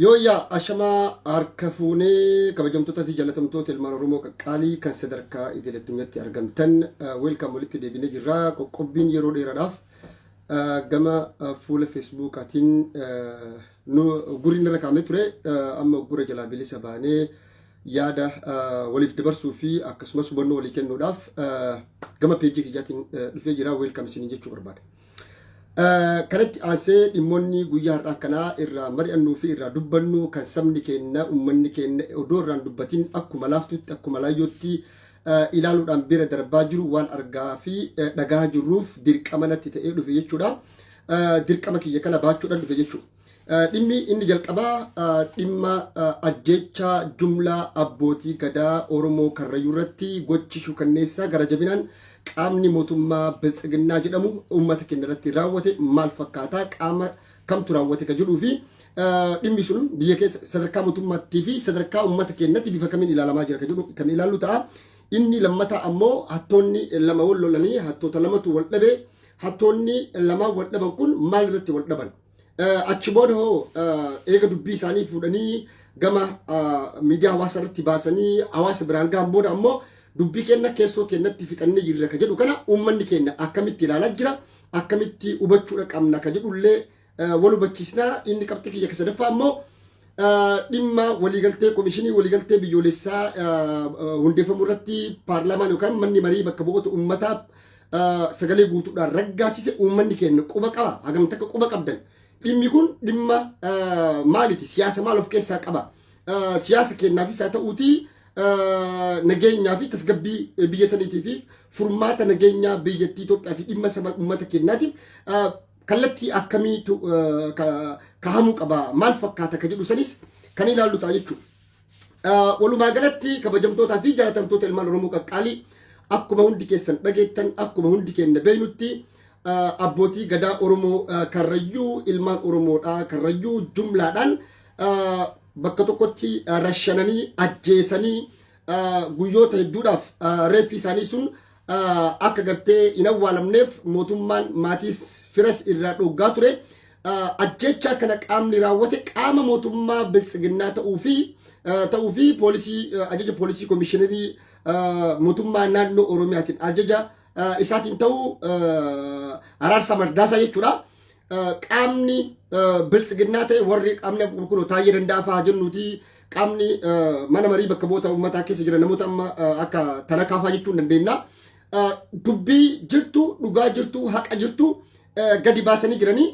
Yooyaa ashamaa harka fuunee kabajamtoota fi jaalatamtoota ilmaan Oromoo qaqqaalii kan sadarkaa idileetti argamtan welcome walitti deebinee jirra. Qoqqobbiin yeroo dheeraadhaaf gama fuula Facebookaatiin nu guriin irra kaa'amee ture amma gura jalaa bilisa baanee yaada waliif dabarsuu fi akkasumas hubannoo walii kennuudhaaf gama peejii kiyyaatiin dhufee jira. Welcome isin jechuu barbaada. Kanatti aansee dhimmoonni guyyaa har'aa kanaa irraa mari'annuu fi irraa dubbannu kan sabni keenya uummanni keenya odoo irraan dubbatiin akkuma laaftutti akkuma laayyootti ilaaluudhaan bira darbaa jiru waan argaa fi dhagaa jirruuf dirqama natti ta'ee dhufe jechuudha. Dirqama kiyya kana baachuudhaan dhufe jechuudha. Dhimmi inni jalqabaa dhimma ajjeechaa jumlaa abbootii gadaa Oromoo Karrayyuu irratti gochi shukanneessaa gara jabinaan qaamni mootummaa biltsiginnaa jedhamu uummata keenya irratti raawwate maal fakkaataa qaama kamtu raawwate ka jedhuu fi dhimmi sun biyya keessa sadarkaa mootummaattii fi sadarkaa uummata keenyatti bifa kamiin ilaalamaa jira ka jedhu kan ilaallu ta'a. Inni lammataa ammoo hattoonni lama wal lolanii hattoota lamatu wal dhabe hattoonni lama wal dhaban kun maal irratti wal dhaban achi booda hoo eega dubbii isaanii fuudhanii gama miidiyaa hawaasa irratti baasanii hawaasa biraan gahan booda ammoo dubbii keenya keessoo keenyatti fixannee jirra ka jedhu kana uummanni keenya akkamitti ilaalaa jira akkamitti hubachuudha qabna ka jedhullee wal hubachiisnaa. Inni qabxii kiyya sadaffaa ammoo dhimma waliigaltee komishinii waliigaltee biyyoolessaa hundeeffamuu irratti paarlaamaan yookaan manni marii bakka bu'oota uummataa sagalee guutuudhaan raggaasise uummanni keenya quba qaba hagam takka quba qabdan. Dhimmi kun dhimma maaliti siyaasa maal of keessaa qaba siyaasa keenyaafis haa ta'uutii nageenyaa fi tasgabbii biyya saniitii fi furmaata nageenyaa biyyattii Itoophiyaa fi dhimma saba uummata keenyaatiif kallattii akkamiitu kahamuu qaba maal fakkaata ka jedhu sanis kan ilaallu ta'a jechuudha. Walumaa galatti kabajamtootaa fi jaalatamtoota ilmaan Oromoo qaqqaalii akkuma hundi keessan dhageettan akkuma hundi keenya beeynutti abbootii gadaa Oromoo Karrayyuu ilmaan Oromoodhaa Karrayyuu jumlaadhaan bakka tokkotti rashananii ajjeesanii guyyoota hedduudhaaf reeffi isaanii sun akka gartee hin awwaalamneef mootummaan maatiis firas irraa dhoggaa ture. Ajjeechaa kana qaamni raawwate qaama mootummaa biltsiginnaa ta'uu fi poolisii ajaja poolisii komishinerii mootummaa naannoo Oromiyaatiin ajaja isaatiin ta'uu Araarsaa Mardaasaa jechuudha. Qaamni biltsiginnaa ta'e warri qaamni kun taa'ee danda'a fa'aa jennuuti qaamni mana marii bakka bu'oota uummataa keessa jiran namoota amma akka Tanakaafaa jechuu dandeenya. Dubbii jirtu dhugaa jirtu haqa jirtu gadi baasanii jiranii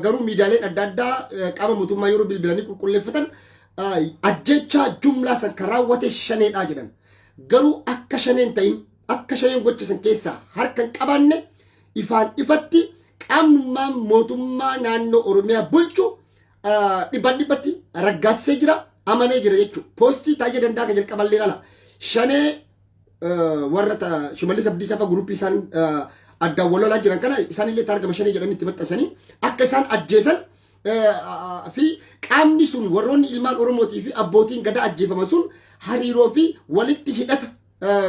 garuu miidiyaaleen adda addaa qaama mootummaa yeroo bilbilanii qulqulleeffatan ajjeechaa jumlaa san kan raawwate shaneedhaa jedhan. Garuu akka shaneen ta'in akka shaneen gochisan keessaa harka hin qabaanne ifaan ifatti qaamummaan mootummaa naannoo Oromiyaa bulchu dhibbatti raggaasisee jira amanee jira jechuudha. Poostii taa'ee danda'a kan jalqaballee ala shanee warra Shimallis Abdiisaa fa'aa guruppii isaan addaan walolaa jiran kana isaanillee argama shanee jedhanii itti maxxansanii akka isaan ajjeesan fi qaamni sun warroonni ilmaan Oromootii fi abbootiin gadaa ajjeefaman sun hariiroo fi walitti hidhata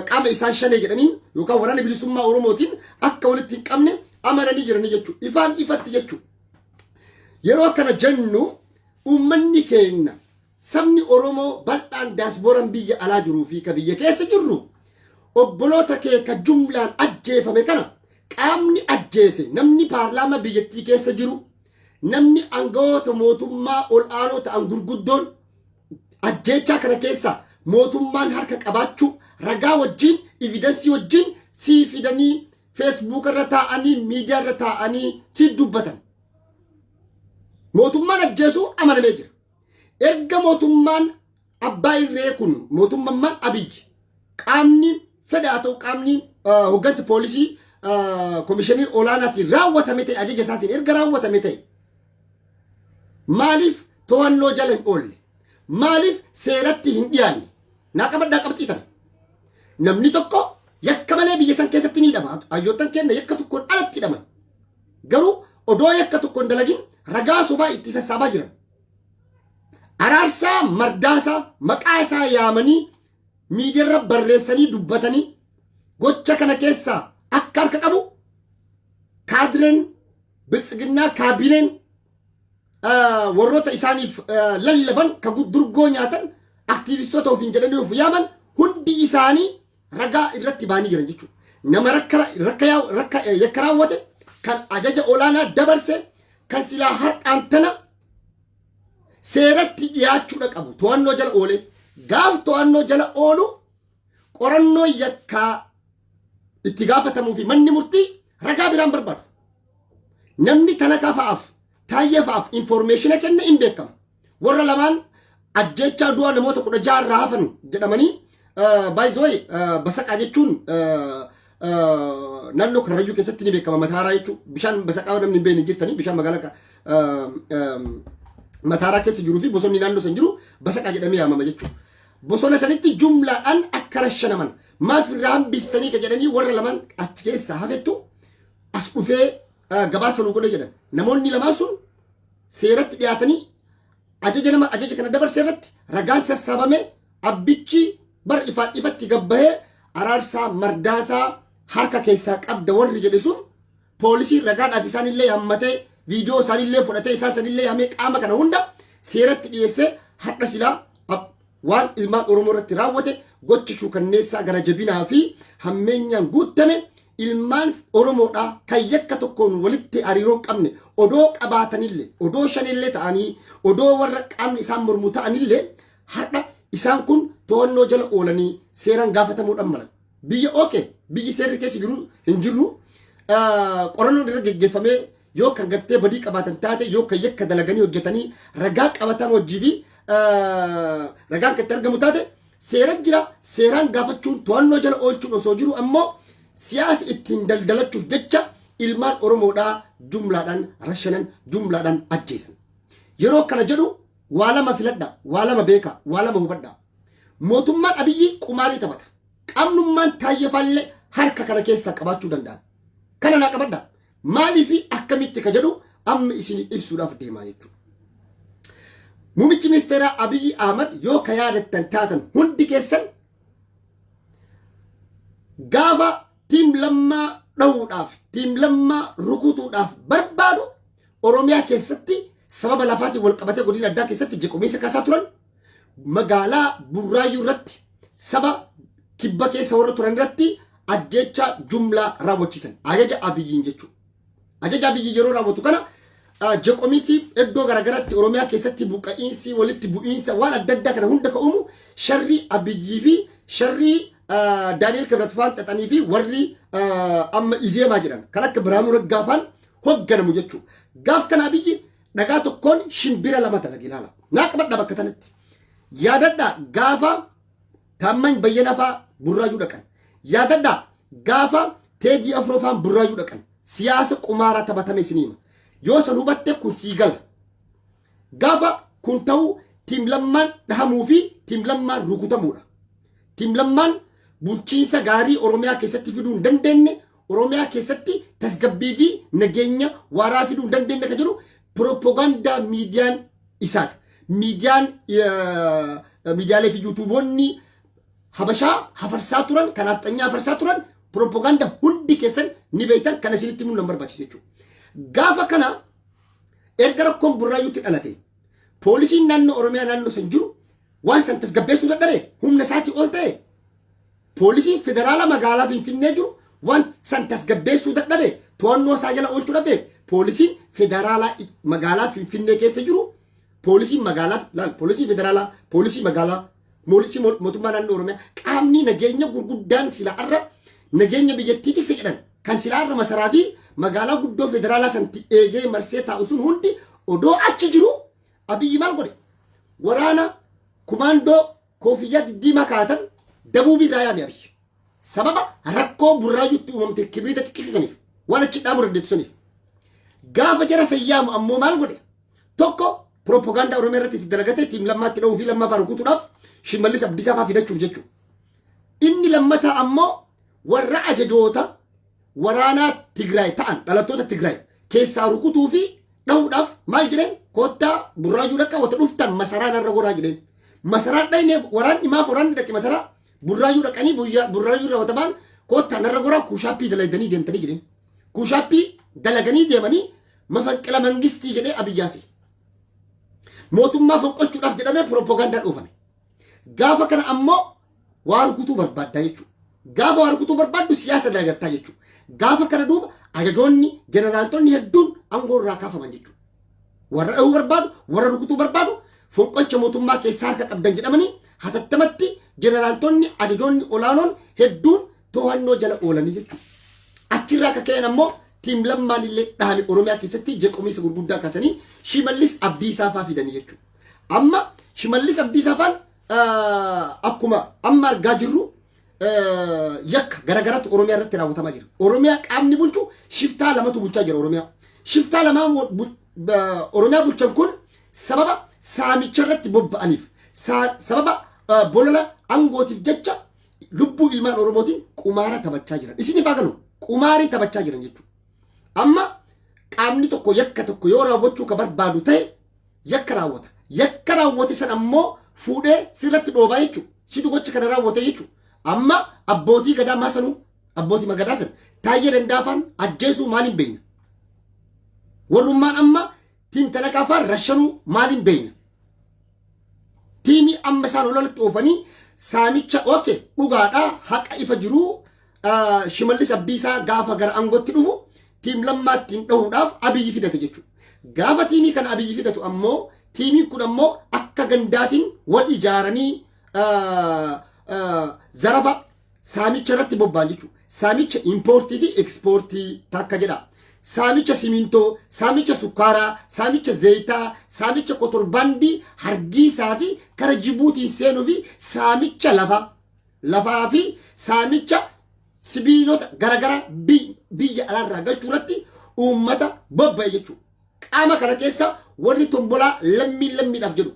qaama isaan shanee jedhaniin yookaan waraana bilisummaa Oromootiin akka walitti hin qabne amananii jiranii jechuudha. Ifaan ifatti jechuudha. Yeroo kana jennu uummanni keenya sabni Oromoo bal'aan daasbooraan biyya alaa jiruu fi ka biyya keessa jirru obboloota kee ka jumlaan ajjeefame kana qaamni ajjeese namni paarlaamaa biyyattii keessa jiru namni aangawoota mootummaa ol aanoo ta'an gurguddoon ajjeechaa kana keessa mootummaan harka qabaachuu ragaa wajjin evidensii wajjin sii fidanii Facebook irra taa'anii miidiyaa irra taa'anii si dubbatan. Mootummaan ajjeesuu amanamee jira. Erga mootummaan abbaa irree kun mootummaan Abiyyi qaamni fedhaa ta'u qaamni hoggansa poolisii komishinii olaanaatiin raawwatame ta'e ajaja isaatiin erga raawwatame ta'e maaliif to'annoo jala hin oolle maaliif seeratti hin dhiyaanne naa qabadhaa qabxii tana namni tokko yakka malee biyya san keessatti ni hidhama. Hayyoottan keenya yakka tokkoon alatti hidhaman. Garuu odoo yakka tokkoon dalagin ragaa sobaa itti sassaabaa jiran. Araarsaa Mardaasaa maqaa isaa yaamanii miidiyaarra barreessanii dubbatanii gocha kana keessaa akka harka qabu kaadireen biltsiginnaa kaabineen warroota isaaniif lallaban ka durgoo nyaatan aktiivistoota ofiin jedhanii of yaaman hundi isaanii ragaa irratti baanii jiran jechuudha. Nama rakka yakka raawwate kan ajaja olaanaa dabarse kan silaa har'aan tana seeratti dhiyaachuudha qabu to'annoo jala oolee gaaf to'annoo jala oolu qorannoo yakkaa itti gaafatamuu fi manni murtii ragaa biraan barbaadu. Namni Tanakaa fa'aaf Taayyee fa'aaf information kenne hin beekama. Warra lamaan ajjechaa du'a namoota 16 irraa hafan jedhamanii by the way Basaqaa jechuun naannoo Karrayyuu keessatti ni beekama. Mataaraa jechuun bishaan Basaqaa namni hin beekne jirtanii bishaan magaalaa Mataaraa keessa jiruu fi bosonni naannoo san jiru Basaqaa jedhamee yaamama jechuudha. Bosona sanitti jumlaadhaan akka rashanaman maaf irraa hambistanii ka jedhanii warra lamaan achi keessaa hafettu as dhufee gabaasa nu godhe jedhan. Namoonni lamaan sun seeratti dhiyaatanii ajaja kana dabarse irratti ragaan sassaabame abbichi bar ifatti gabbahee araarsaa mardaasaa harka keessaa qabda warri jedhe sun poolisii ragaadhaaf isaanillee hammatee viidiyoo isaanillee fudhatee isaan sanillee hamee qaama kana hunda seeratti dhiyeessee har'a silaa waan ilmaan Oromoo irratti raawwate gochi shuukanneessaa gara jabinaa fi hammeenyaan guutame ilmaan Oromoodhaa kan yakka tokkoon walitti hariiroo qabne odoo qabaatanillee odoo shanillee ta'anii odoo warra qaamni isaan mormu ta'anillee har'a isaan kun to'annoo jala oolanii seeraan gaafatamuudhaan malan. Biyya biyyi seerri keessa jiru hin jirru qorannoon irra geggeeffamee yoo kan gartee badii qabaatan taate yoo kan yakka dalaganii hojjetanii ragaa qabatan hojii fi ragaan kan itti argamu taate seera jira. Seeraan gaafachuun to'annoo jala oolchuun osoo jiru ammoo siyaasa ittiin daldalachuuf jecha ilmaan Oromoodhaa jumlaadhaan rashanan jumlaadhaan ajjeesan. Yeroo kana jedhu waa lama filadha, waa lama beeka, waa lama hubadha. Mootummaan Abiyyi qumaarii taphata. Qaamnummaan Taayyee harka kana keessaa qabaachuu danda'a. Kana naa qabadha. Maaliif akkamitti ka jedhu amma isin ibsuudhaaf deemaa jechuudha. Muummichi ministeeraa Abiyyi Ahmad yoo ka yaadattan taatan hundi keessan gaafa tiim lammaa dha'uudhaaf tiim lammaa rukutuudhaaf barbaadu Oromiyaa keessatti sababa lafaatiin wal qabatee godina addaa keessatti jequmsa kaasaa turan magaalaa Burraayyuu irratti saba kibba keessa warra turan irratti ajjeechaa jumlaa raawwachiisan ajaja Abiyyiin jechuudha. Ajaja Abiyyi yeroo raawwatu kana jequmsi iddoo garagaraatti Oromiyaa keessatti buqqa'iinsi walitti bu'iinsa waan adda addaa kana hunda ka'umu sharri Abiyyii fi sharri Daani'el Kibratfaan xaxanii fi warri amma Izeemaa jedhan kan akka Biraanuu Raggaafaan hogganamu jechuudha. Gaaf kana Abiyyi dhagaa tokkoon shimbira lama dalage ilaala. Naa qabadha bakka tanatti. Yaadadha gaafa Taamman Bayyanaa fa'aa Burraayyuu dhaqan. Yaadadha gaafa Teedii Afroo fa'aa Burraayyuu dhaqan. Siyaasa qumaaraa taphatame isiniima. Yoo san hubatte kun sii gala. Gaafa kun ta'u tiim lammaan dhahamuu fi tiim lammaan rukutamuudha. Tiim lammaan bulchiinsa gaarii Oromiyaa keessatti fiduu hin dandeenye, Oromiyaa keessatti tasgabbii fi nageenya waaraa fiduu hin dandeenye kan jedhu propaganda miidiyaan isaati. Miidiyaalee fi yuutuuboonni Habashaa hafarsaa turan, kanaaf xanyaa hafarsaa turan propaganda hundi keessan ni beektan kan isinitti himuun nan barbaachisu jechuudha. Gaafa kana erga rakkoon Burraayyuutti dhalate poolisiin naannoo Oromiyaa naannoo san jiru waan san tasgabbeessuu dadhabe humna isaatii ol ta'e poolisiin federaala magaalaa Finfinnee jiru waan san tasgabbeessuu dadhabe to'annoo isaa jala oolchuu dhabe poolisiin federaalaa magaalaa Finfinnee keessa jiru poolisiin magaalaa poolisii federaalaa poolisii magaalaa poolisii mootummaa naannoo Oromiyaa qaamni nageenya gurguddaan silaarra nageenya biyyattii tikse jedhan kan silaarra masaraa fi magaalaa guddoo federaalaa santi eegee marsee taa'u sun hundi odoo achi jiru Abiyyi maal godhe waraana kumaandoo koofiyyaa diddiimaa kaatan dabuubii irraa yaame Abiyyi sababa rakkoo Burraayyuutti uumamte kibriita xiqqisaniif waan achi dhaamu dandeessaniif gaafa jara sayyaamu ammoo maal godhe tokko propaganda Oromiyaa irratti itti dalagate tiim lammaatti dha'uu fi lammaffaa rukutuudhaaf Shimallis Abdiisaa fa'aa fidachuuf jechuudha. Inni lammataa ammoo warra ajajoota waraanaa Tigraay ta'an dhalattoota Tigraay keessaa rukutuu fi dha'uudhaaf maal jedheen koottaa Burraayyuu dhaqqa wata dhuftan masaraa narra goraa jedheen. Masaraa dhayne waraanni maaf waraanni dhaqe masaraa Burraayyuu dhaqanii Burraayyuu irra wata baan koottaa narra goraa kuushaappii dalaganii deemtanii jedheen. Kuushaappii dalaganii deemanii mafanqila mangistii jedhee Abiyyaasi. mootummaa fonqolchuudhaaf jedhamee propaganda dhoofame. Gaafa kana ammoo waa rukutuu barbaaddaa jechuudha. Gaafa waa rukutuu barbaaddu siyaasa dalagattaa jechuudha. Gaafa kana duuba ajajoonni jeneraaltonni hedduun aangoo irraa kaafaman jechuudha. Warra dhahuu barbaadu, warra rukutuu barbaadu fonqolcha mootummaa keessaa harka qabdan jedhamanii hatattamatti jeneraaltonni ajajoonni olaanoon hedduun to'annoo jala oolanii jechuudha. Achirraa akka ka'een ammoo tiim lammaan illee dhahame Oromiyaa keessatti jeequmsa gurguddaa kaasanii Shimallis Abdiisaa fa'aa fidanii jechuudha. Amma Shimallis Abdiisaa fa'aan akkuma amma argaa jirru yakka garagaraatti Oromiyaa irratti raawwatamaa jira. Oromiyaa qaamni bulchu shiftaa lamatu bulchaa jira Oromiyaa. Shiftaa lamaan Oromiyaa bulchan kun sababa saamicha irratti bobba'aniif sababa bolola angootiif jecha lubbuu ilmaan Oromootiin qumaara taphachaa jiran. Isiniif haa galu qumaarii taphachaa jiran jechuudha. Amma qaamni tokko yakka tokko yoo raawwachuu ka barbaadu ta'e yakka raawwata. Yakka raawwate san ammoo fuudhee sirratti dhoobaa jechuudha. Situ gocha kana raawwate jechuudha. Amma abbootii gadaa maasanuu abbootii magadaa san Taayyee Dandaafaan ajjeesuu maaliin beeyna? Warrummaan amma tiim Talaqaafaan rashanuu maaliin beeyna? Tiimii amma isaan ololatti oofanii saamicha okay dhugaadhaa haqa ifa jiruu Shimallis Abdiisaa gaafa gara aangootti dhufu tiim lammaattiin dhahuudhaaf Abiyyi fidate jechuudha. Gaafa tiimii kana Abiyyi fidatu ammoo tiimiin kun ammoo akka gandaatiin wal ijaaranii zarafa saamicha irratti bobba'an jechuudha. Saamicha impoortii fi ekspoortii takka jedha. Saamicha simintoo, saamicha sukkaaraa, saamicha zayitaa, saamicha kotorbandii, hargiisaa fi kara Jibuutiin seenuu fi saamicha lafaa fi saamicha sibiilota garagara biyya alaarraa galchuu irratti uummata bobba'e jechuudha. Qaama kana keessa warri tombolaa lammiidhaaf jedhu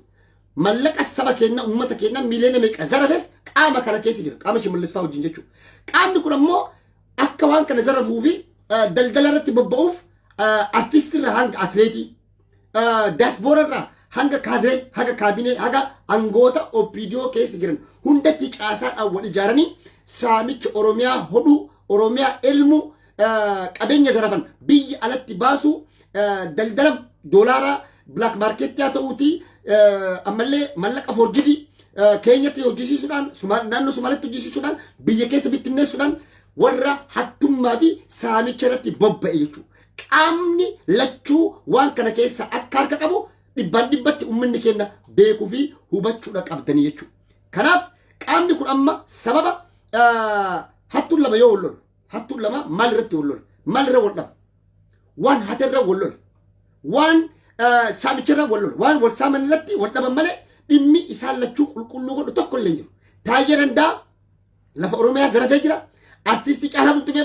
mallaqa saba kenna uummata kenna miliyoona meeqa zarafes qaama kana keessa jira. Qaama Shimallis fa'aa wajjin jechuudha. Qaamni kun ammoo akka waan kana zarafuu fi daldala irratti bobba'uuf artistirraa hanga atleetii daasboorarraa hanga kaadiree haga kaabinee haga angoota OPDO keessa jiran hundatti caasaadhaan wal ijaaranii saamicha Oromiyaa hodhuu Oromiyaa elmuu qabeenya zarafan biyya alatti baasuu daldala doolaaraa black market yaa ta'uutii ammallee mallaqa forjidii keenyatti hojjisiisuudhaan naannoo Somaalitti hojjisiisuudhaan biyya keessa bittinneessuudhaan warra hattummaa fi saamicha irratti bobba'e jechuudha. Qaamni lachuu waan kana keessa akka harka qabu dhibbatti uummanni keenya beekuu fi hubachuudha qabdanii jechuudha. Kanaaf qaamni kun amma sababa hattuun lama yoo wal lolu hattuun lama maal irratti wal lola? Maal irra wal dhaba? Waan hatarra wal lola. Waan saamicharra wal lola. Waan wal saaman irratti wal dhaban malee dhimmi isaan lachuu qulqulluu godhu tokko illee hin jiru. Taayyee Danda'a lafa Oromiyaa zarafee jira. Artisti Caalaa Bultumee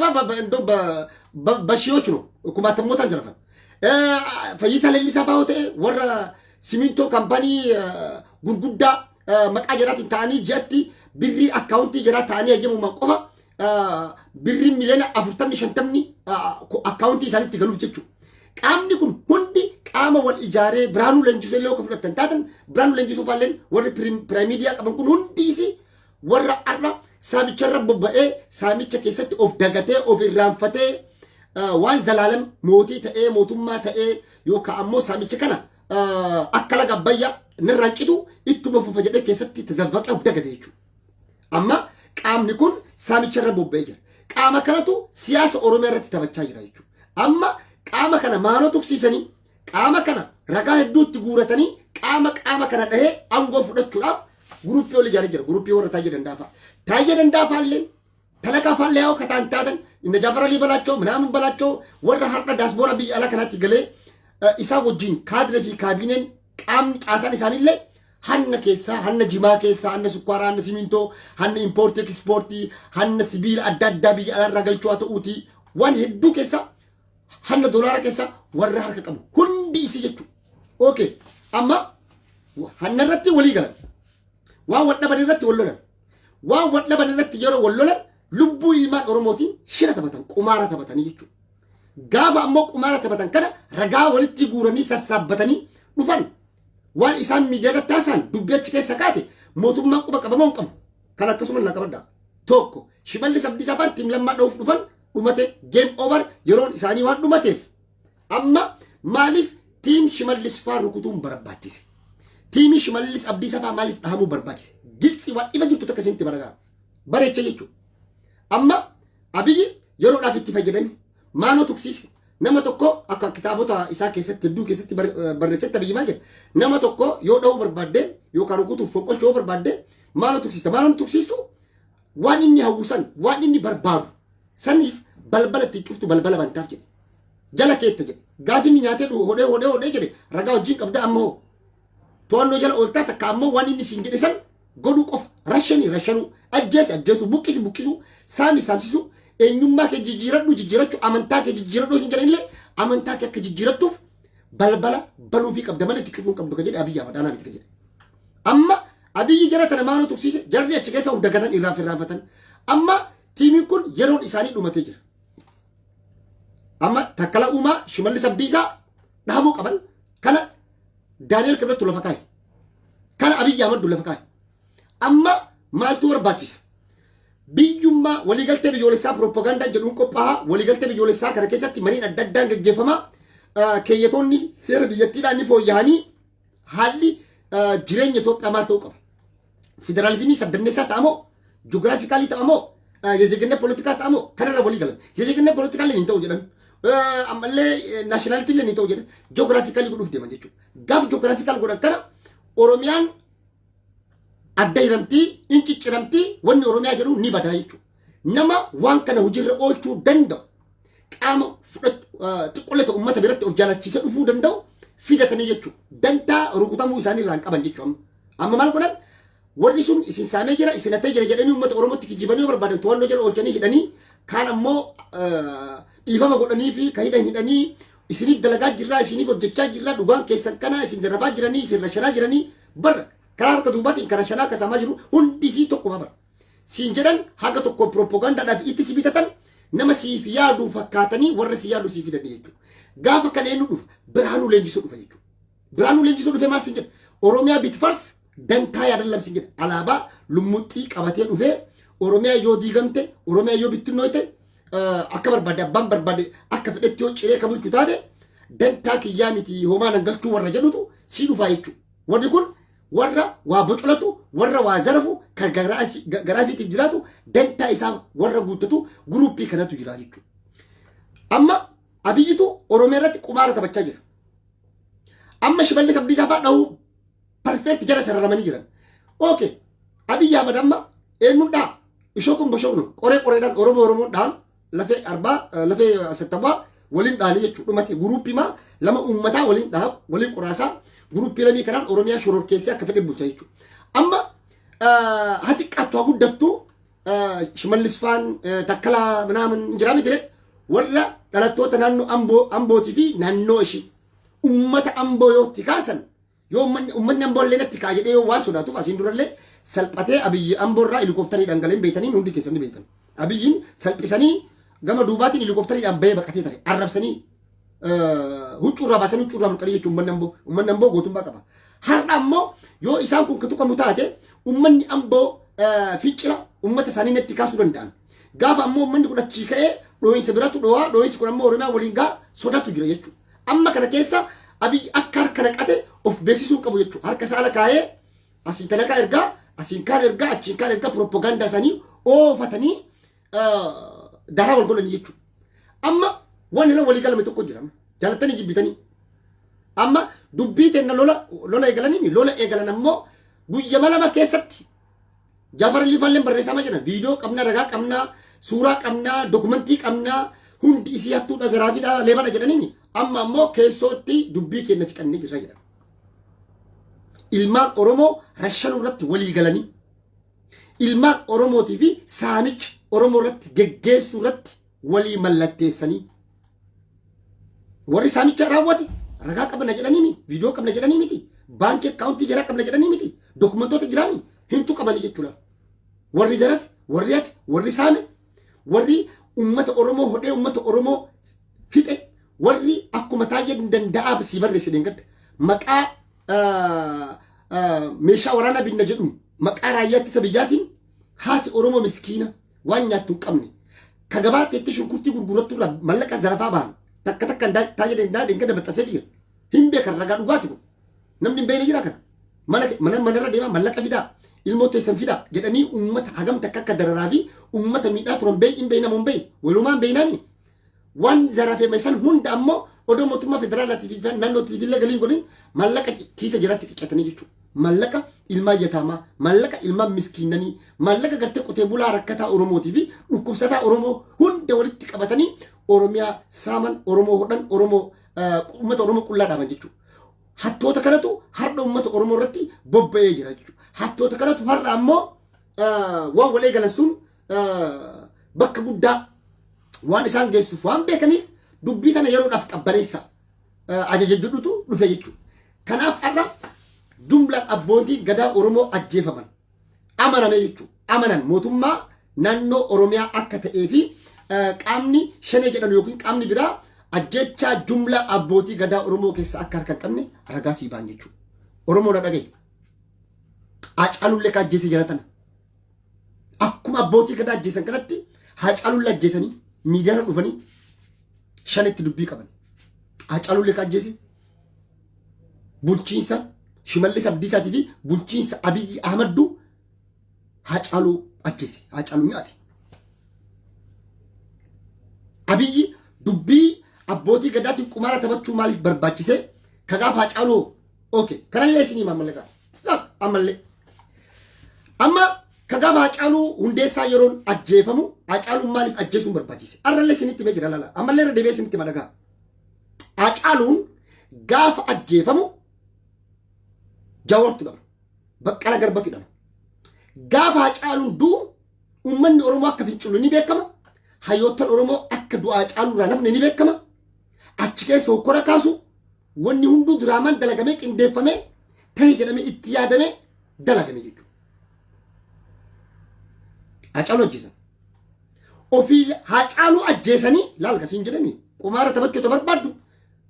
bashiyoች ነው ኩማተሞታን ዘረፈን ፈይሳ ለሊሳ ባውቴ ወራ ሲሚንቶ ካምፓኒ ጉርጉዳ መቃ ጀራት ታኒ ጀቲ ብሪ አካውንቲ ጀራት ታኒ ያጀሙ ማቆፋ ብሪ ሚሊዮን አፍርተን ሸንተምኒ አካውንቲ ሳንቲ ገሉፍ ጀቹ ቃምኒ ኩን ሁንዲ ቃመ ወል ኢጃሬ ብራኑ ለንጂሶ ለው ከፍለተን ታተን ብራኑ ለንጂሶ ፋለን ወር ፕራይሚዲያ ቀበን ኩን ሁንዲሲ ወራ አራ saamicha bobba'ee saamicha keessatti of dagatee of irraanfatee waan zalaalam mootii ta'ee mootummaa ta'ee yookaan ammoo saamicha kana akka laga Abbayyaa nirraancitu ittuma fufa jedhee keessatti tazaffaqee of dagate jechuudha. Amma qaamni kun saamicha bobba'ee jira. Qaama kanatu siyaasa Oromiyaa irratti taphachaa jira jechuudha. Amma qaama kana maaloo tuqsiisanii qaama kana ragaa hedduutti guuratanii qaama kana dhahee aangoo fudhachuudhaaf guruppii wal ijaaree jira. Guruppii warra Taayyee Danda'a. Taayyee Dandaafaalleen Talaqaafaallee yoo kataan taatan inda Jaafar Alii balaachoo ምናምን balaachoo warra har'a daasboora biyya alaa kanaatti galee isaa wajjin kaadiree fi kaabineen qaamni caasaan isaaniillee hanna keessaa hanna jimaa keessaa hanna sukkaaraa hanna simintoo hanna impoortii ekspoortii hanna sibiila adda addaa biyya alaarraa galchuu haa ta'uutii waan hedduu keessaa hanna doolaara keessaa warra harka qabu hundi isii jechuudha. Okay amma hanna irratti walii galan waan wal dhaban irratti wal lolan waan wal dhaban irratti yeroo wal lolan lubbuu ilmaan Oromootiin shira taphatan qumaara taphatanii jechuudha. Gaafa ammoo qumaara taphatan kana ragaa walitti guuranii sassaabbatanii dhufan waan isaan miidiyaa irratti taasisan dubbii achi keessa kaate mootummaan quba qabamoo hin qabu. Kan akkasuma na qabaddaa. Tokko Shimallis Abdiisaa faan tiim lammaa dhoof dhufan dhumate game over yeroon isaanii waan dhumateef amma maaliif tiim Shimallis faan rukutuun barbaachise? tiimii Shimallis Abdiisaa maaliif dhahamuu barbaachise? Gilxii waan ifa jirtu takka isinitti baragaa bareecha jechuudha. Amma Abiyyi yeroodhaaf itti fayyadame maaloo tuksiise nama tokko akka kitaabota isaa keessatti hedduu keessatti barreessatti Abiyyi maal jedha nama tokko yoo dha'uu barbaadde yookaan rukutuuf foqqolchuu yoo barbaadde maaloo tuksiiste maaloo tuksiistu waan inni hawwisan waan inni barbaadu saniif balbala itti cuftu balbala bantaaf jedhe jala keetta jedhe gaafi inni nyaatee hodhee jedhe ragaa wajjin qabda amma hoo to'annoo jala ooltaa takka ammoo waan inni siin jedhe san godhuu qofa rashanuu ajjeesu buqqisu saamsisu eenyummaa kee jijjiirachuu amantaa kee jijjiiradhuu siin jedhanillee amantaa kee akka jijjiirattuuf balbala banuufii qabda malee itti cufuu qabdu ka jedhe Abiyyi Ahmad Aanaa miti ka jedhe. Amma Abiyyi jara tana maaloo tuksiise jarri achi keessa of dagatan irraanfatan amma tiimiin kun yeroon isaanii dhumatee jira. Amma Takkala Uumaa Shimallis Abdiisaa dhahamuu qaban kana Daani'el Kibretu lafa kaa'e kana Abiyyi Ahmad lafa kaa'e amma maaltu barbaachisa? Biyyummaa waliigaltee biyyoolessaa propaganda jedhuun qophaa'a waliigaltee biyyoolessaa kana keessatti mariin adda addaan gaggeeffama keeyyatoonni seera biyyattiidhaan ni fooyya'anii haalli jireenya Itoophiyaa maal ta'uu qaba? Federaalizimii sabdanneessaa ta'amoo ji'oogiraafikaalii ta'amoo የዜግነት ፖለቲካ ta'amoo kanarra walii galan የዜግነት ፖለቲካ leen hin ta'u jedhan ammallee naashinaalitii leen hin ta'u jedhan ji'oogiraafikaalii godhuuf deeman jechuudha. Gaaf ji'oogiraafikaal godhan kana Oromiyaan adda hiramtii incicciramtii wanni Oromiyaa jedhu ni badaa jechuudha. Nama waan kana hojiirra oolchuu danda'u qaama xiqqoolee ta'u uummata biratti of jaalachiisee dhufuu danda'u fidatanii jechuudha. Dantaa rukutamuu isaanii irraan qaban jechuudha. Amma maal godhan warri sun isin saamee jira isin hatee jira jedhanii uummata Oromootti kijibanii barbaadan to'annoo jala oolchanii hidhanii kaan ammoo dhiifama godhanii fi ka hidhanii isiniif dalagaa jirraa isiniif hojjechaa jirraa dhugaan keessan kana isin zarrafaa jiranii isin rashanaa jiranii barra karaa harka duubaatiin kan rashanaa kasaamaa jiru hundi isii tokkuma bara. Siin jedhan haga tokko propoogandaadhaaf itti si bitatan nama siif yaaduu fakkaatanii warra si yaadu siif hidhanii jechuudha. Gaafa kana eenyu dhufa Biraanuu Leenjisoo dhufa jechuudha. Biraanuu Leenjisoo dhufee maal siin jedha Oromiyaa bitfars dantaa yaadallam siin jedha alaabaa lummuxxii qabatee dhufee Oromiyaa yoo diigamte Oromiyaa yoo bittinnooyte akka barbaade abbaan barbaade akka fedhetti yoo ciree ka bulchu taate dantaa kiyyaa miti homaa nan galchuu warra jedhutu sii dhufaa jechuudha. Warri kun warra waa bocolatu warra waa zarafu kan garaafiitiif jiraatu dantaa isaa warra guuttatu guruppii kanatu jira jechuudha. Amma Abiyyitu Oromiyaa irratti qumaara taphachaa jira. Amma Shimallis Abdiisaa fa'aa dhahuu perfect jara sararamanii jiran. Okay. Abiyyi Ahmad amma eenyuun dhaha? Ishoo kun boshoknu qoreedhaan Oromoo dhahan lafee arbaa lafee sattamaa waliin dhahanii jechuudha. Dhumate guruppii maa lama uummataa waliin dhaha waliin qoraasaa guruppii lamii kanaan Oromiyaa shororkeessee akka fedhe bulchaa jechuudha. Amma hati qaattuu guddattuu Shimallis faan Takkalaa minaamin jiraa miti warra dhalattoota naannoo Ambootii fi naannoo ishii uummata Amboo yoo itti kaasan yoo uummanni Amboo illee natti kaa jedhee yoo waa sodaatuuf asiin durallee salphatee Abiyyi Amboorraa helikooftariidhaan galeen beeytanii hundi keessanii beeytan. Abiyyiin salphisanii gama duubaatiin helikooftariidhaan bahee baqatee ture arrabsanii huccuurraa baasanii huccuurraa mulqanii jechuun uummanni Amboo gootummaa qaba. Har'a ammoo yoo isaan kun tuqamu taate uummanni Amboo ficcila uummata isaanii natti kaasuu danda'an. Gaafa ammoo uummanni kun achii ka'ee dhoohinsa biratu dhoowaa dhoohinsi kun ammoo Oromiyaa waliin gaa sodaatu jira jechuudha. Amma kana keessa Abiyyi akka harka naqate of beeksisuu qabu jechuudha. Harka saala kaa'ee asiin talakaa ergaa asiin kaan ergaa achiin kaan ergaa propoogandaa isaanii oofatanii daraa wal godhanii jechuudha. Amma waan irra walii galame tokko jira. Jaalatanii jibbitanii. Amma dubbii teenna lola eegalanii lola eegalan ammoo guyyaa lama keessatti Jaafar Liifaalleen barreessaa jiran viidiyoo qabna ragaa qabna suuraa qabna dokumentii qabna hundi isii hattuudha zaraafiidha leebadha jedhanii amma ammoo keessootti dubbii keenya fixannee jirra jedhan. Ilmaan Oromoo rashanuu irratti walii galanii ilmaan Oromootii fi saamicha Oromoo irratti geggeessuu irratti walii mallatteessanii warri saamicha raawwate ragaa qabna jedhanii viidiyoo qabna jedhanii miti baankii akkaawuntii jara qabna jedhanii miti dokumentoota jiraanii hintu qabanii jechuudha. Warri zarafe warri hate warri saame warri ummata Oromoo hodhee ummata Oromoo fixe warri akkuma taayee danda'aa si barreessine gadda maqaa meeshaa waraanaa binna jedhu maqaa raayyaa ittisa biyyaatiin haati Oromoo miskiina waan nyaattu hin qabne ka gabaatti shunkurtii gurgurattu irraa mallaqa zarafaa bahan takka taayee danda'aa deengada baxxasee jira hin beekan ragaa dhugaati kun namni hin beekne jira kana mana irra deemaa mallaqa fidaa ilmoo teessan fidaa jedhanii uummata hagam takka akka dararaa fi uummata miidhaa turan hin beeynamu hin beeyne walumaan beeynaami waan zarafame san hunda ammoo odoo mootummaa federaalaatiif fi naannootiif illee galiin godhin mallaqa kiisa jiraatti xiqqeetanii jechuudha. Mallaqa ilmaa yataamaa, mallaqa ilmaa miskiinanii, mallaqa gartee qotee bulaa rakkataa Oromootii fi dhukkubsataa Oromoo hunda walitti qabatanii Oromiyaa saaman, Oromoo hodhan, uummata Oromoo qullaa dhaaban jechuudha. Hattoota kanatu har'a uummata Oromoo irratti bobba'ee jira jechuudha. Hattoota kanatu har'a ammoo waan walii galan sun bakka guddaa waan isaan geessuuf waan beekaniif dubbii tana yeroodhaaf qabbaneessa ajaja jedhutu dhufe jechuudha. Kanaaf har'a jumlaan abbootii gadaa Oromoo ajjeefaman amaname jechuudha. Amanan mootummaa naannoo Oromiyaa akka ta'ee fi qaamni shanee jedhan yookiin qaamni biraa ajjechaa jumlaa abbootii gadaa Oromoo keessa akka harka hin qabne ragaa sii baan jechuudha. Oromoo dhagaye. Haacaalullee ka ajjeesee jira tana. Akkuma abbootii gadaa ajjeesan kanatti Haacaalullee ajjeesanii miidiyaarra dhufanii shanetti dubbii qaban. Haacaalullee ka ajjeese bulchiinsa Shimallis Abdiisaatii fi bulchiinsa Abiyyi Ahmadu Haacaaluu ajjeese. Haacaaluu mi'aate. Abiyyi dubbii abbootii gadaatiin qumaara taphachuu maaliif barbaachise? Kagaaf Haacaaluu okay kanallee isinii maammallaqa. Ammallee amma kagaaf Haacaaluu hundeessaa yeroon ajjeefamu Haacaaluun maaliif ajjeesuun barbaachise? Arrallee isinitti mee jira laala. Ammallee irra deebi'ee isinitti madhagaa. Haacaaluun gaafa ajjeefamu Jawaartu dhama. Baqqala Garbatu dhama. Gaafa Haacaaluun du'u uummanni Oromoo akka fincilu ni beekama. Hayyoottan Oromoo akka du'a Haacaaluu irraa nafne ni beekama. Achi keessa hokkora kaasu wanni hunduu diraamaan dalagamee qindeeffamee ta'e jedhamee itti yaadamee dalagame jechuudha. Haacaaluu ajjeesan. Ofii Haacaaluu ajjeesanii laal kasiin jedhanii qumaara taphachoota barbaaddu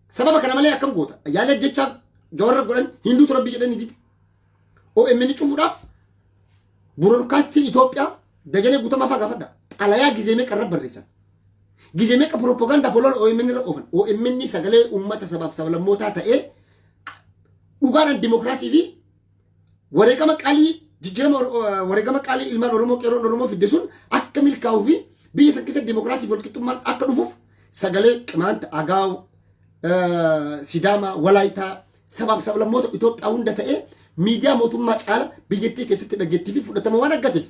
sababa kana malee akkam goota. Yaala jechaa Jawaarra godhan hinduu turabbii jedhanii diti. OMN cufuudhaaf buroodkaastiin Itoophiyaa dajanee guutamaa fa'aa gaafadha. Xalayaa gizee meeqa irra barreessan. Gizee meeqa propoogaandaaf olola OMN irra oofan. OMN sagalee uummata sabaaf sablammootaa ta'ee dhugaadhaan dimokiraasii fi wareegama qaalii jijjiirama wareegama qaalii ilmaan Oromoo qeerroon Oromoo fidde sun akka milkaa'uu fi biyya san keessatti dimokiraasii fi walqixxummaan akka dhufuuf sagalee Qimaanta, Agaaw, Sidaamaa, Walaayitaa sabaaf sablammoota Itoophiyaa hunda ta'ee miidiyaa mootummaa caala biyyattii keessatti dhaggeettii fi fudhatama waan argateef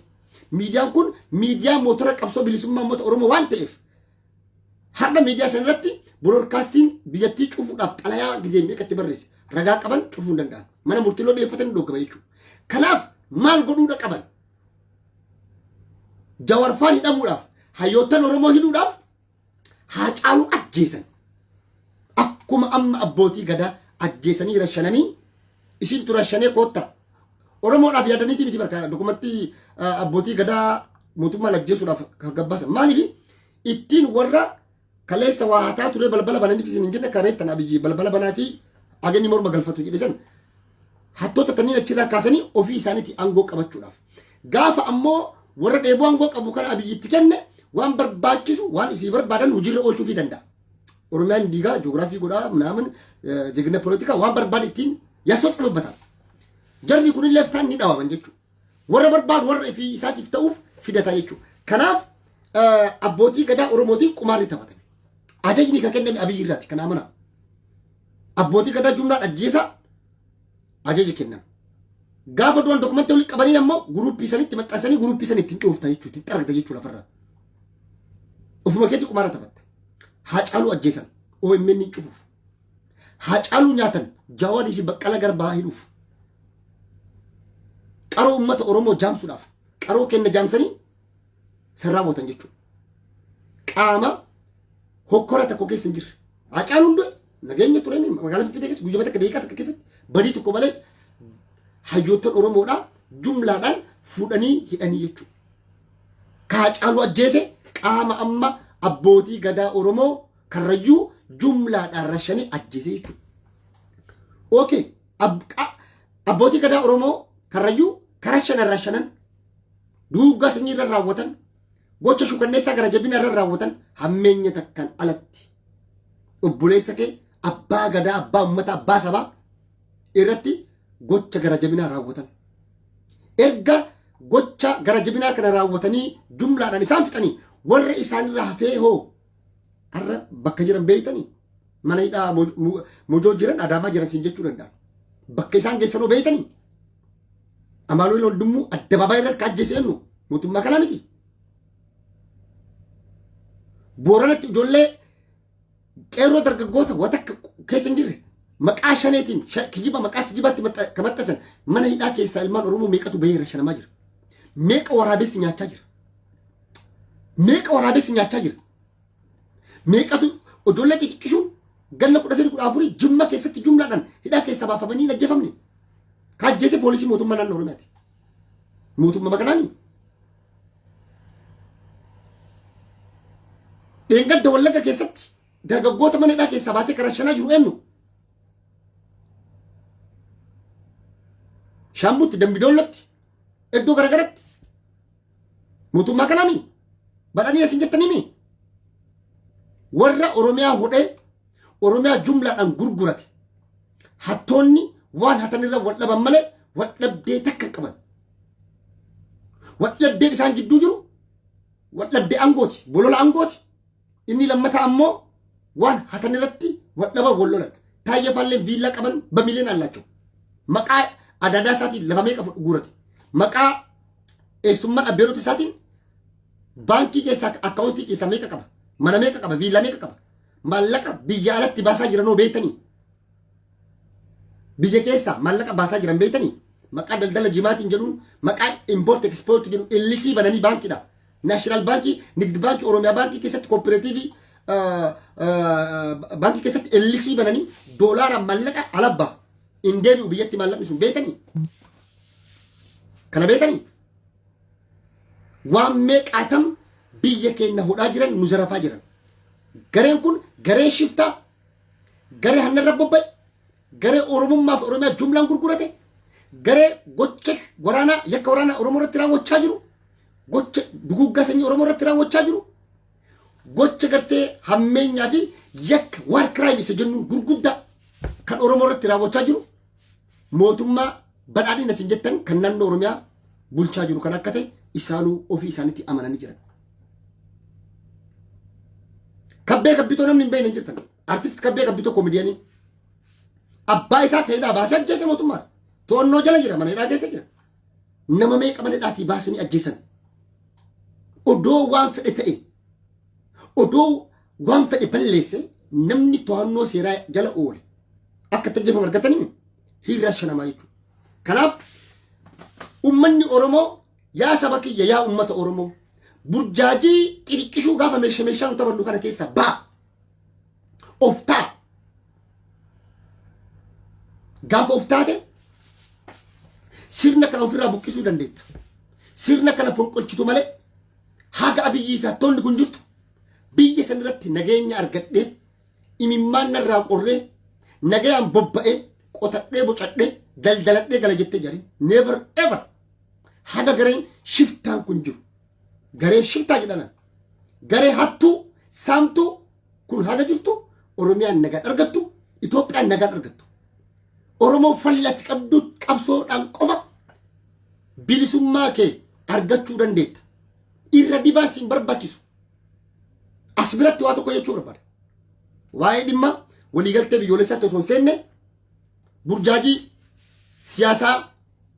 miidiyaan kun miidiyaa mootora qabsoo bilisummaa uummata Oromoo waan ta'eef har'a miidiyaa san irratti biroodkaastiin biyyattii cufuudhaaf xalayaa gizee meeqatti barreesse ragaa qaban cufuu hin danda'an mana murtiiloo dhiyeeffatan dhoggama jechuudha. Kanaaf maal godhuudha qaban? Jawaarfaan hidhamuudhaaf hayyoottan Oromoo hidhuudhaaf Haacaaluu ajjeesan. Akkuma amma abbootii gadaa ajjeesanii rashananii isintu rashanee koottaa. Oromoodhaaf yaadaniiti miti barkaa dokumatti abbootii gadaa mootummaa ajjeesuudhaaf gabbaasan. Maaliif ittiin warra kaleessa waa hataa ture balbala bananiif isin hin jenne kareef tan Abiyyi balbala banaa fi aganni morma galfatu jedhe san hattoota tanniin achirraa kaasanii ofii isaaniitti aangoo qabachuudhaaf. Gaafa ammoo warra dheebuu aangoo qabu kana Abiyyitti kenne waan barbaachisu waan isii barbaadan hojiirra oolchuu fi danda'a. Oromiyaan diigaa ji'oogiraafii godhaa ምናምን ዜግነ ፖለቲካ waan barbaade ittiin yaasootsamabbata. Jarri kunillee ftaan ni dhawaman jechuudha. Warra barbaadu warra ofii isaatiif ta'uuf fidata jechuudha. Kanaaf abbootii gadaa Oromootiin qumaarri taphatame. Ajajni kan kenname Abiyyi irraati kan amana. Abbootii gadaa jumlaan ajjeesa ajaji kennan. Gaafa du'an dokumentii walitti qabanii ammoo guruppii sanitti maxxansanii guruppii sanitti dhoofta jechuudha. Itti argata jechuudha lafarraa. Ofuma keetti qumaara taphatte. Haacaaluu ajjeesan OMN cufuuf. Haacaaluu nyaatan Jawaarii fi Baqqala Garbaa hidhuuf. Qaroo uummata Oromoo jaamsuudhaaf qaroo kenna jaamsanii sarraa mootan jechuudha. Qaama hokkora tokko keessa hin jirre. Haacaaluun du'e nageenya ture magaalaa Finfinnee keessa guyyaa takka daqiiqaa takka keessatti badii tokko malee hayyoottan Oromoodhaa jumlaadhaan fuudhanii hidhanii jechuudha. Haacaaluu ajjeese qaama amma abbootii gadaa Oromoo karrayyuu jumlaadhaan rashanii ajjeese jechuudha. Okay, abbootii gadaa Oromoo karrayyuu rashanan duugaa sanyii irra raawwatan gocha shukanneessaa gara jabina irra raawwatan hammeenya takkan alatti obboleessa kee abbaa gadaa abbaa ummata abbaa sabaa irratti gocha gara jabinaa raawwatan. Erga gocha gara jabinaa kana raawwatanii jumlaadhaan isaan fixanii warra isaanirraa hafee hoo har'a bakka jiran beeytanii mana hidhaa Mojoo jiran Adaamaa jiran siin jechuu danda'a. Bakka isaan geessanoo beeytanii Amaanu'eel Waldumuu addababaa irratti kaajjeeseennu mootummaa kanaa miti. Booranatti ijoollee qeerroo dargaggoota wata keessa hin jirre maqaa shaneetiin kijiba maqaa kijibaatti kamattasan mana hidhaa keessaa ilmaan Oromoo meeqatu bahee shanamaa jira. Meeqa waraabessi nyaachaa jira. Meeqa waraabessi nyaachaa jira. Meeqatu ijoollee xixiqqishuun ganna 13-14 Jimma keessatti jumlaadhaan hidhaa keessa baafamanii ajjeefamne. Kaajjeese poolisii mootummaa naannoo Oromiyaati. Mootummaa magalaani. Dheengadda Wallagga keessatti dargaggoota mana hidhaa keessaa baasee karashanaa jiru eenyu? Shaambuutti Dambidollatti iddoo garagaraatti mootummaa kanaami badhaadhina isin jettaniimi warra Oromiyaa hodhee Oromiyaa jumlaadhaan gurgurate hattoonni waan hatanirra wal dhaban malee wal dhabdee takka qaban. Wal dhabdeen isaan jidduu jiru wal dhabdee aangooti bolola aangooti. Inni lammata ammoo waan hatanirratti wal dhaban wal lolan. Taayyaa faallee viillaa qaban bamileen allaachuu. Maqaa adaadaa isaatiin lafa meeqa gurgurate. Maqaa eessummaa abbeerota isaatiin baankii keessaa akkaawuntii keessaa meeqa qaba. Mana meeqa qaba. Viillaa meeqa qaba. Maallaqa biyya alatti baasaa jiranoo beeytanii. Biyya keessaa maallaqa baasaa jiran beeytanii. Maqaa daldala jimaatiin jedhuun maqaa import export jedhu illisii bananii baankiidha. National Banki, Nigd Banki, Oromia Banki keessatti kooperaatiivii baankii keessatti illisii bananii doolaara maallaqa alabba hin deebi'u biyyatti maallaqni sun beeytanii. Kana beeytanii. Waan meeqaatam biyya keenya hodhaa jiran nu zarafaa jiran. Gareen kun garee shiftaa, garee hannarra bobba'e, garee Oromummaa fi Oromiyaa jumlaan gurgurate, garee gocha waraanaa yakka waraanaa Oromoo irratti raawwachaa jiru, gocha duguggaa sanyii Oromoo irratti raawwachaa jiru, gocha gartee hammeenyaa fi yakka waar kiraayim isa jennuun gurguddaa kan Oromoo irratti raawwachaa jiru, mootummaa badhaadhina isin jettan kan naannoo Oromiyaa bulchaa jiru kan akka ta'e isaanuu ofii isaaniitti amananii jiran. Kabbee Kabbitoo namni hin beekne hin jirtan. Artist Kabbee Kabbitoo koomediyaanii. Abbaa isaa keedhaa baasee ajjeese mootummaa. To'annoo jala jira mana hidhaa keessa jira. Nama meeqa mana hidhaatii baasanii ajjeesan. Odoo waan fedhe ta'e. Odoo waan fedhe balleesse namni to'annoo seeraa jala oole. Akka tajaajilamu argatanii hiirraa shanamaa jechuudha. Kanaaf ummanni Oromoo yaa saba kiyya yaa ummata Oromoo burjaajii xixiqqishuu gaafa meeshaan taphannu kana keessa baa of taa gaafa of taate sirna kana ofirraa buqqisuu dandeetta. Sirna kana fonqolchitu malee haga Abiyyii fi hattoonni kun jirtu biyya san irratti nageenya argadhee imimmaan narraa qorree nagayaan bobba'ee qotadhee bocadhee daldaladhee gala jettee jariin never ever haga gareen shiftaan kun jiru. Garee shiftaa jedhaman garee hattuu saamtuu kun haga jirtu Oromiyaan nagaan argattu Itoophiyaan nagaan argattu. Oromoo fallatti qabdu qabsoodhaan qofa bilisummaa kee argachuu dandeetta. Irra dibaan siin barbaachisu. As biratti waa tokko jechuu barbaada. Waa'ee dhimma waliigaltee biyyoolessaatti osoo hin seenne burjaajii siyaasaa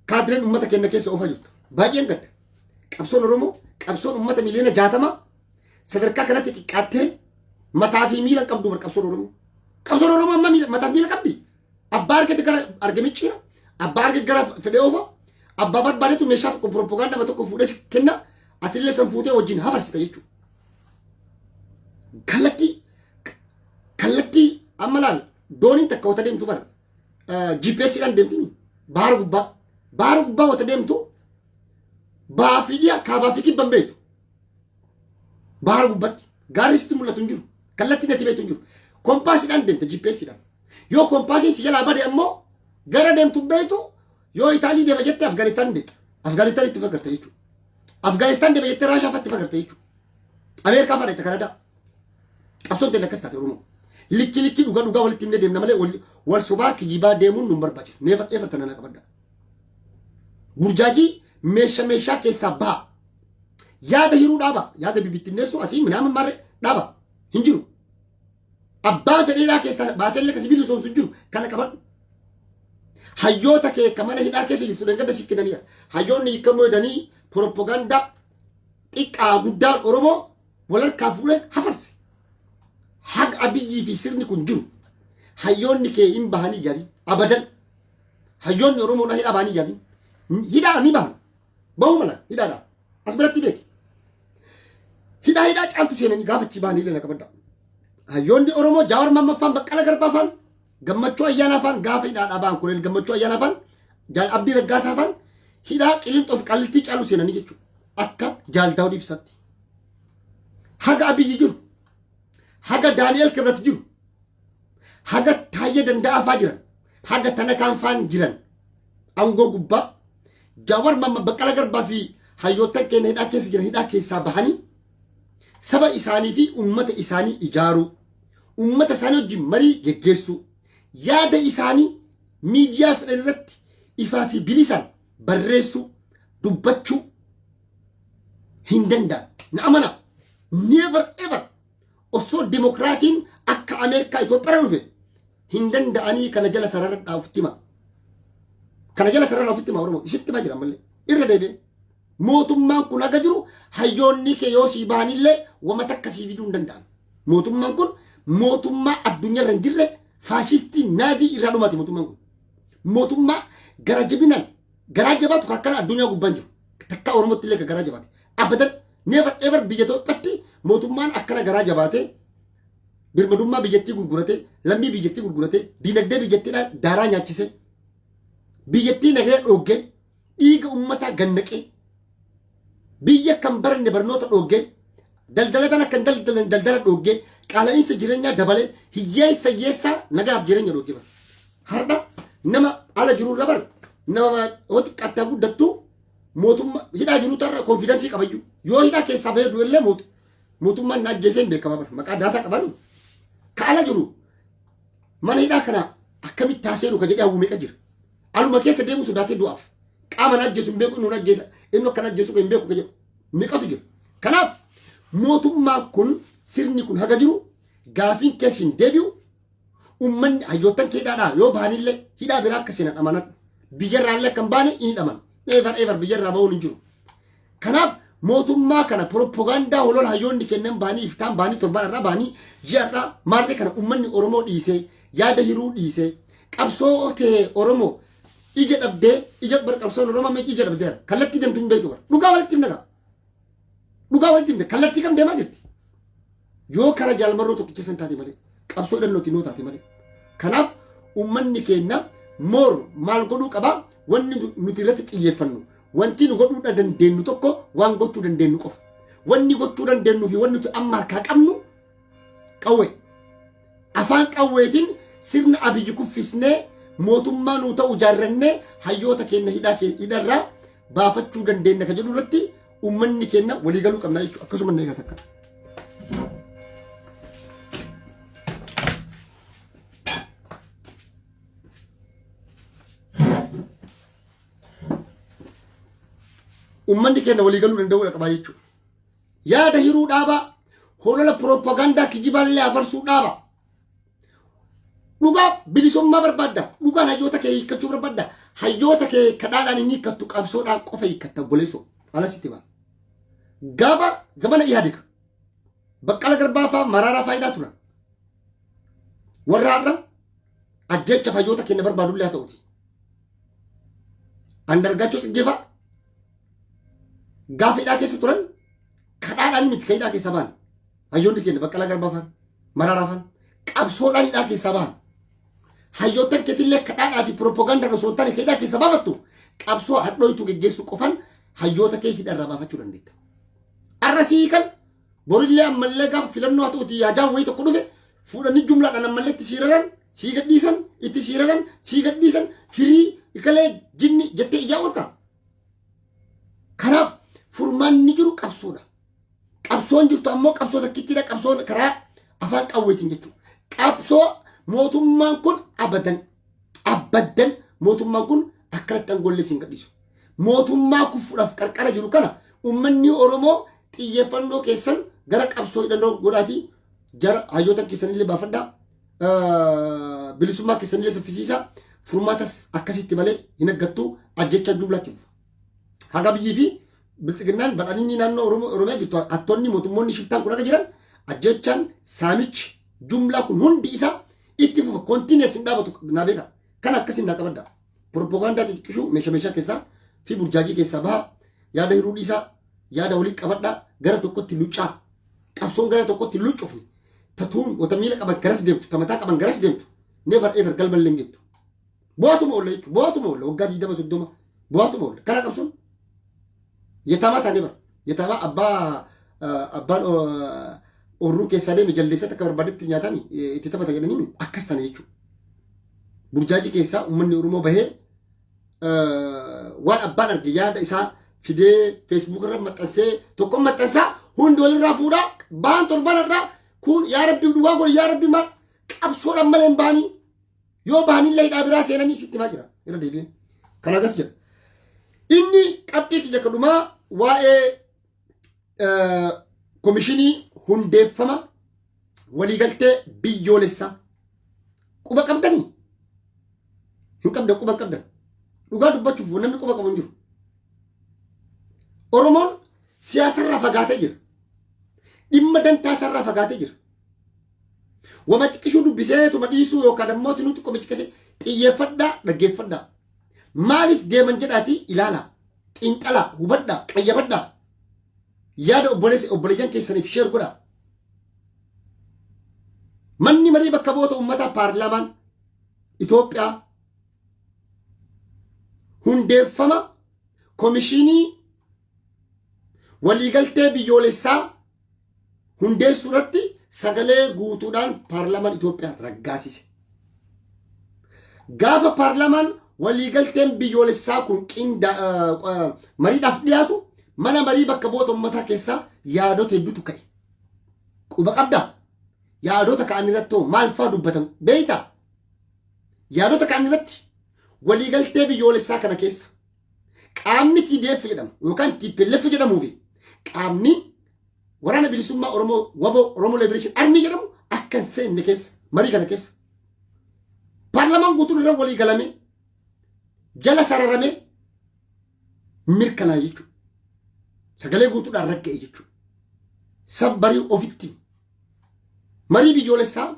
kaadireen uummata keenya keessa oofaa jirtu. Baay'een gadda. Qabsoon Oromoo qabsoon uummata miliyoona 60 sadarkaa kanatti xiqqaattee mataa fi miila qabdu bar qabsoon Oromoo. Qabsoon Oromoo amma mataa fi miila qabdi. Abbaa argate gara argamichiira. Abbaa argate gara fedhee oofa. Abbaa barbaadetu meeshaa tokko propaganda tokko fuudhee kenna. Atillee san fuutee wajjin hafarsita jechuudha. Kallattii amma laal dooniin takka wata deemtu bara GPS'dhaan deemtini. Baara gubbaa wata deemtu baafiidhiyaa kaabaa fi kibban beektu. Baara gubbaatti gaarri sitti mul'atu hin jiru. Kallattiin ati beektu hin jiru. Kompaasiidhaan deemta GPS'dhaan. Yoo kompaasiin si jalaa bade ammoo gara deemtu beektu yoo Itaalii deema jettee Afgaanistaan deemta. Afgaanistaan itti fagarta jechuudha. Afgaanistaan deema jettee Raashaa fatti fagarta jechuudha. Ameerikaa fadha Kanadaa. Qabsoon teenya akkas taate Oromoo. Likki dhuga walitti hin deemna malee wal sobaa kijibaa deemuun nu barbaachisu. Neefa eefartana na qabadda. Burjaajii meeshaa keessaa baha. Yaada hiruu dhaaba. Yaada bibittinneessu asii minaaman marre dhaaba. Hin jiru. Abbaan fedheedhaa keessaa baasellee kasi bilisomsu jiru kana qabadhu. Hayyoota kee kamana hidhaa keessa jirtu dangada sikkinaniya. Hayyoonni hiikamuu jedhanii propaganda xiqqaa guddaan Oromoo walharkaa fuudhee hafarse. Haga Abiyyii fi sirni kun jiru. Hayyoonni kee hin bahanii jedhanii abadan. Hayyoonni Oromoodhaa hidhaa bahanii jedhanii. Hidhaa ni bahan. Bahuu mala hidhaadhaa. As biratti beeki. Hidhaa caaltu seenanii gaafachi bahanii illee qabadda. Hayyoonni Oromoo Jawaar Mammaffaan Baqqala Garbaafaan gammachuu ayyaanaafaan gaafa hidhaadhaa bahan kuneel gammachuu ayyaanaafaan Abdii Raggaasaafaan hidhaa Qiliinxoo fi Qallittii caalu seenanii jechuudha. Akka Jaal Daawud Ibsaatti. Haga Abiyyi jiru. Haga Daani'el Kibrat jiru. Haga Taayyee Danda'aafaa jiran. Haga Tanakaanfaan jiran. Aangoo gubbaa Jawaar Mammaffaan Baqqala Garbaa fi hayyoota keenya hidhaa keessa jiran hidhaa keessaa bahanii saba isaanii fi ummata isaanii ijaaruu, ummata isaanii wajjin marii geggeessuu, yaada isaanii miidiyaa fedhan irratti ifaa fi bilisaan barreessuu, dubbachuu hin danda'an. Na amana never ever osoo demokraasiin akka Ameerikaa Itoophiyaa dhufe hin danda'anii kana jala sarara ofitti hima. Kana jala sarara ofitti hima Oromoo isitti himaa jira malee irra deebi'ee. Mootummaan kun aga jiru hayyoonni kee yoo sii bahanillee wama takka sii fiduu hin danda'an. Mootummaan kun mootummaa addunyaa irra hin jirre faashistii naazii irraa dhumaati mootummaan kun. Mootummaa gara jabinaan garaa jabaatu akkana addunyaa gubbaan jiru. Takka Oromootti illee garaa jabaate. Abadan never ever biyya Itoophiyaatti mootummaan akkana garaa jabaate birmadummaa biyyattii gurgurate lammii biyyattii gurgurate diinagdee biyyattiidhaan daaraa nyaachise biyyattii nagee dhoogge dhiiga uummataa gannaqee biyya kan baranne barnoota dhoogge daldala kana kan daldala dhoogge qaala'insa jireenyaa dabale hiyyeessa hiyyeessaa nagaaf jireenya dhoogge bara. Har'a nama ala jiruurra bara nama hoti qattaa guddattu mootummaa hidhaa jiruutu irra konfiidensii qabayyu yoo hidhaa keessaa bahee du'ellee mootummaan na ajjeesee hin beekama bara maqaa daataa qaban ka ala jiru mana hidhaa kana akkamitti taasee dhuka jedhee hawwumeeqa jira. Aluma keessa deemu sodaatee du'aaf qaama na ajjeesu hin beeku inni ajjeesa inni akkana ajjeesu hin beeku jedhu miqatu jira. Kanaaf mootummaan kun sirni kun haga jiru gaafiin keessa hin deebi'u ummanni hayyoottan keedhaadhaa yoo bahanillee hidhaa biraa akka seenan amanadhu biyyarraallee kan baane inni dhaman eevar biyyarraa bahuun hin jiru. Kanaaf mootummaa kana propagaandaa holola hayyoonni kennan bahanii iftaan bahanii torban irraa bahanii ji'arraa maallee kana ummanni Oromoo dhiisee yaada hiruu dhiisee qabsoo ta'e Oromoo ija dhabdee ija bar qabsoon Oromoo meeqa ija dhabdeera kallattii deemtu hin beektu bara dhugaa walitti himna dhugaa walitti himte kallattii kam deemaa jirti yoo kara jaalmarroo tokkicha san taate malee qabsoo dhannooti noo taate malee. Kanaaf ummanni keenya moor maal godhuu qaba wanni nuti irratti xiyyeeffannu wanti nu godhuu dandeenyu tokko waan gochuu dandeenyu qofa wanni gochuu dandeenyu fi wanni nuti amma harkaa qabnu qawwee afaan qawweetiin sirna Abiyyi kuffisnee mootummaa nuu ta'u jaarrannee hayyoota keenya hidharraa baafachuu dandeenya ka jedhu irratti ummanni keenya walii galuu qabna jechuudha. Akkasuma neegaa takka. Ummanni keenya walii galuu danda'uu qaba jechuudha. Yaada hiruu dhaabaa holola propagaandaa kijibaallee afarsuu dhaabaa. Dhugaa bilisummaa barbaadda dhugaan hayyoota kee hiikkachuu barbaadda hayyoota kee kadhaadhaan inni hiikkattu qabsoodhaan qofa hiikkatta goleessoo alasitti ba'a. Gaafa zamana Ihaadig Baqqala Garbaa fa'aa Maraaraa faayidaa turan warra har'a ajjeechaaf hayyoota keenya barbaadullee haa ta'uti. Andargaachoo Tsiggeefaa gaafa hidhaa keessa turan kadhaadhaan miti ka hidhaa keessa ba'an hayyoonni keenya Baqqala Garbaa fa'aa Maraaraa fa'aa qabsoodhaan hidhaa keessa ba'an. Hayyoota keetillee kadhaadhaa fi propaganda osoo hin taane hidhaa keessa baafattu qabsoo hadhooytu geggeessuu qofan hayyoota kee hidharraa baafachuu dandeetta. Arrasii kan borillee ammallee gaafa filannoo haa ta'uti yaajaan wayii tokko dhufe fuudhanii jumlaadhaan ammallee itti siiraran sii gadhiisan itti siiraran sii gadhiisan firii ikalee jinni jettee iyyaa oolta. Kanaaf furmaanni jiru qabsoodha. Qabsoon jirtu ammoo qabsoo takkittidha qabsoon karaa afaan qawweetiin jechuudha. qabsoo mootummaan kun abadan mootummaan kun akkanatti angollee siin gadhiisu mootummaa kufuudhaaf qarqara jiru kana ummanni Oromoo xiyyeeffannoo keessan gara qabsoo hidhannoo godhaatii jara hayyoota keessanillee baafadhaa bilisummaa keessanillee saffisiisaa furmaatas akkasitti malee hin aggattu ajjecha jumlaatiif haga biyyii fi biltsiginnaan badhaadhinni naannoo Oromiyaa jirtu attoonni mootummoonni shiftaan kun akka jiran ajjechaan saamichi jumlaa kun hundi isaa itti fufa kontinees hin dhaabatu naa beeka kan akkasiin naa qabadda propoogaandaa xixiqqishuu meeshaa keessaa fi burjaajii keessaa baha yaada hiruu dhiisaa yaada waliin qabadhaa gara tokkotti luccaa qabsoon gara tokkotti luccuufni tatuun wata miila qaban garas deemtu tamataa qaban garas deemtu never ever galmallee hin jettu bu'aatuma oolla jechuudha bu'aatuma oolla waggaa 20 bu'aatuma oolla kana qabsoon yetamaa taanee bara yetamaa abbaan orruu keessaa deeme jaldeessatti akka barbaadetti nyaatami itti taphata jedhanii akkas tana jechuudha burjaajii keessaa uummanni Oromoo bahee waan abbaan arge yaada isaa fidee Facebook irra maxxansee tokko maxxansaa hundi walirraa fuudhaa baan torban irraa kun yaa rabbi duwwaa godhe yaa rabbi maal qabsoodhaan malee hin baanii yoo baanillee hidhaa biraa seenanii sitti maa jira irra deebi'ee kan akkas jedha inni qabxii kiyya kadhumaa waa'ee komishinii hundeeffama waliigaltee biyyoolessaa quba qabdanii hin qabdan quba qabdan dhugaa dubbachuuf namni quba qabu hin jiru Oromoon siyaasarraa fagaatee jira dhimma dantaasarraa fagaatee jira wama xiqqishuu dubbisee tuma dhiisuu yookaan ammoo nuti qoma xiqqisee xiyyeeffadhaa dhaggeeffadhaa maaliif deeman jedhaatii ilaalaa xiinxalaa hubadhaa qayyabadhaa yaada obboleeyyan keessaniif sheer godhaa manni marii bakka bu'oota uummataa paarlaamaan Itoophiyaa hundeeffama komishinii waliigaltee biyyoolessaa hundeessuu irratti sagalee guutuudhaan paarlaamaan Itoophiyaa raggaasise gaafa paarlaamaan waliigalteen biyyoolessaa kun mariidhaaf dhiyaatu mana marii bakka bu'oota uummataa keessaa yaadota hedduutu ka'e quba qabdaa yaadota ka'an irratti maal fa'aa dubbatan beeytaa yaadota ka'an irratti waliigaltee biyyoolessaa kana keessa qaamni TDF jedhamu yookaan TPLF jedhamuu fi qaamni waraana bilisummaa Oromoo waboo Oromoo Liberation Army jedhamu akka hin seenne keessa marii kana keessa paarlaamaan guutuun irra walii galame jala sararame mirkanaa jechuudha sagalee guutuudhaan ragga'e jechuudha sabbarii ofitti marii biyyoolessaa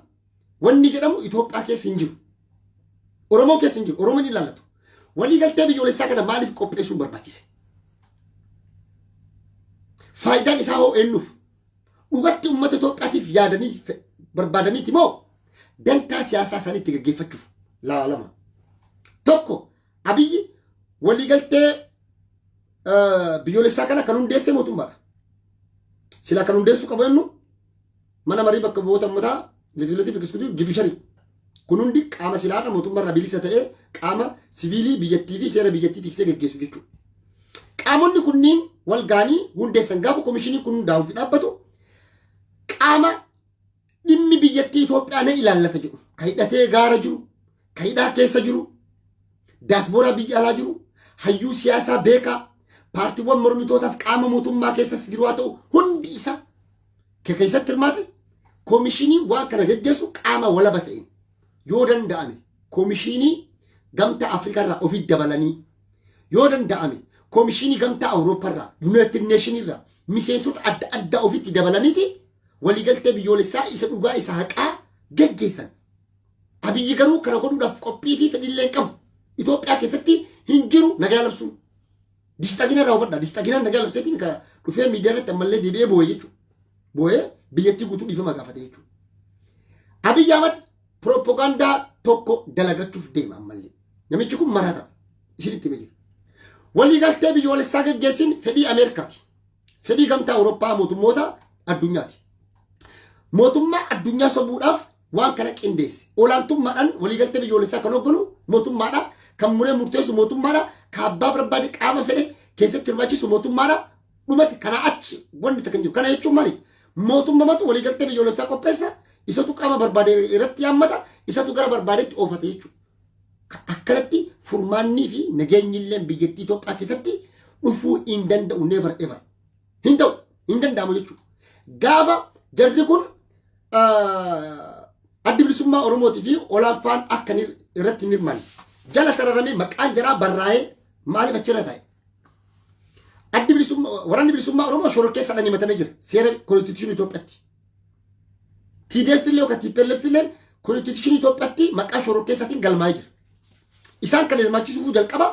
wanni jedhamu Itoophiyaa keessa hin jiru Oromoo keessa hin jiru Oromoon hin ilaallatu waliigaltee biyyoolessaa kana maaliif qopheessuu barbaachise faayidaan isaa hoo eenyuuf dhugatti uummata Itoophiyaatiif yaadanii barbaadaniiti moo dantaa siyaasaa isaaniitti gaggeeffachuuf laalama tokko Abiyyi waliigaltee biyyoolessaa kana kan hundeesse mootummaadha sila kan hundeessuu qabu jennu mana marii bakka bu'oota uummataa legislative executive judiciary kun hundi qaama silaadha mootummaarraa bilisa ta'ee qaama siviilii biyyattii fi seera biyyattii tiksee gaggeessu jechuudha qaamonni kunniin wal gaanii hundeessan gaafa komishinii kun hundaa'uuf dhaabbatu qaama dhimmi biyyattii Itoophiyaa na ilaallata jedhu ka hidhatee gaara jiru ka hidhaa keessa jiru daasbooraa biyya alaa jiru hayyuu siyaasaa beekaa paartiiwwan mormitootaaf qaama mootummaa keessas jiru haa ta'u hundi isaa keessatti hirmaate komishinii waan kana gaggeessu qaama walaba ta'een yoo danda'ame komishinii gamtaa Afrikaarraa ofitti dabalanii yoo danda'ame komishinii gamtaa Awurooppaarraa United Nation irraa miseensota adda addaa ofitti dabalaniiti waliigaltee biyyoolessaa isa dhugaa isa haqaa gaggeessan Abiyyi garuu kana godhuudhaaf qophii fi fedhillee qabu Itoophiyaa keessatti hin jiru nagaa labsuun distagina raawwadha distagina nagaa labseetiin ka dhufee miidiyaa irratti ammallee deebi'ee boo'ee jechuudha boo'ee biyyattii guutuu dhiifama gaafate jechuudha Abiyyi Ahmad propaganda tokko dalagachuuf deema ammallee namichi kun marata isinitti himee jira waliigaltee biyyoolessaa gaggeessin fedhii Ameerikaati fedhii gamtaa Awurooppaa mootummoota addunyaati mootummaa addunyaa sobuudhaaf waan kana qindeesse olaantummaadhaan waliigaltee biyyoolessaa kan hogganu mootummaadha kan muree murteessu mootummaadha kan abbaa barbaade qaama fedhe keessatti hirmaachisu mootummaadha dhumate kana achi wanti takkan jiru kana jechuun maali mootummatu waliigaltee biyyoolessaa qopheessa isatu qaama barbaade irratti yaammata isatu gara barbaadetti oofate jechuudha. Akkanatti furmaannii fi nageenyi illee biyyattii Itoophiyaa keessatti dhufuu hin danda'u never ever. Hin ta'u hin danda'amu jechuudha. Gaafa jarri kun addi bilisummaa Oromootii fi Olaaffaan akka irratti hin hirmaanne jala sararamee maqaan jaraa barraa'ee maaliif achirra taa'e? Addi bilisummaa waraanni bilisummaa Oromoo shororkeessaadhaan himatamee jira seera konstitushinii Itoophiyaatti. TDF illee yookaan TPLF illee konstitushinii Itoophiyaatti maqaa shororkeessaatiin galmaa'ee jira. Isaan kan hirmaachisuuf jalqaba